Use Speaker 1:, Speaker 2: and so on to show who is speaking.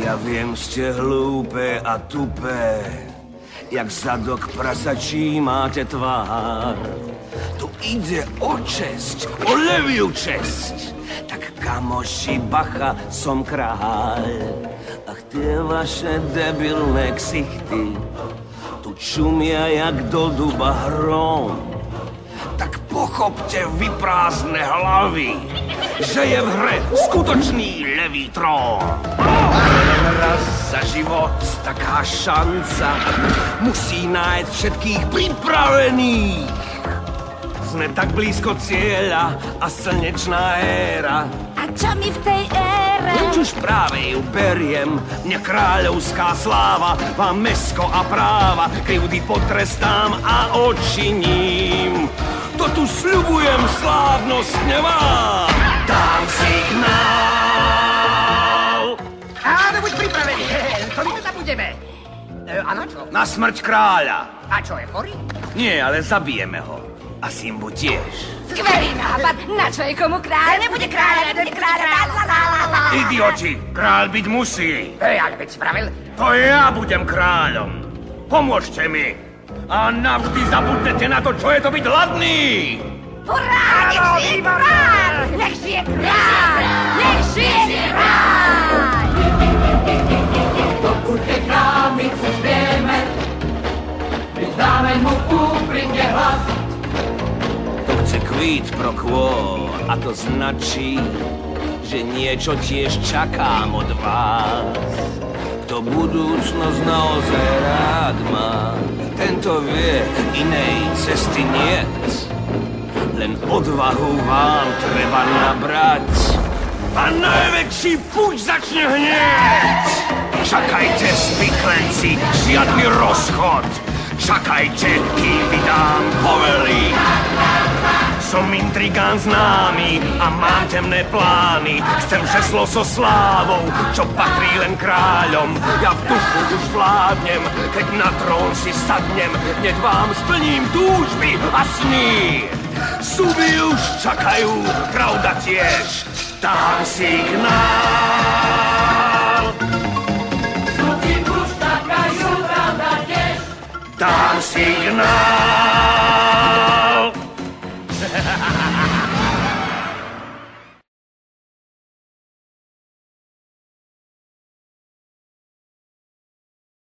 Speaker 1: Ja viem, ste hlúpe a tupé, jak zadok prasačí máte tvár. Tu ide o česť, o leviu česť. Tak kamoši, bacha, som kráľ. Ach, tie vaše debilné ksichty tu čumia jak do duba hrom. Tak pochopte vy prázdne hlavy, že je v hre skutočný levý trón. Len raz za život taká šanca musí nájsť všetkých pripravených. Sme tak blízko cieľa a slnečná éra.
Speaker 2: A čo mi v tej ére?
Speaker 1: Už práve ju beriem, mne kráľovská sláva, vám mesko a práva, krivdy potrestám a odčiním. To tu sľubujem slávnostne vám, dám signál.
Speaker 3: Áno, buď pripravený, to my teda budeme. A na čo?
Speaker 1: Na smrť kráľa.
Speaker 3: A čo, je chorý?
Speaker 1: Nie, ale zabijeme ho. A Simbu tiež.
Speaker 2: Skvelý nápad, na čo je komu kráľ? Nebude kráľ, nebude kráľ,
Speaker 1: Idioti, kráľ byť musí.
Speaker 3: Ale veď si pravil.
Speaker 1: To ja budem kráľom. Pomôžte mi. A navždy zabudnete na to, čo je to byť hladný.
Speaker 2: Hurá, nech žije kráľ! Nech žije kráľ! Nech žije kráľ!
Speaker 4: Dokud k námi už vieme, my dáme mu úprimne hlas.
Speaker 1: To chce quid pro quo a to značí, že niečo tiež čakám od vás. Kto budúcnosť naozaj rád má, tento vie, inej cesty niet. Len odvahu vám treba nabrať a najväčší púť začne hneď. Čakajte, spiklenci, žiadny rozchod. Čakajte, kým vydám povely. Som intrigán známy a mám temné plány. Chcem žeslo so slávou, čo patrí len kráľom. Ja v duchu už vládnem, keď na trón si sadnem. Hneď vám splním túžby a sny. Zuby už čakajú, pravda tiež. Dám signál.
Speaker 4: Zuby už čakajú, pravda tiež.
Speaker 1: Dám signál.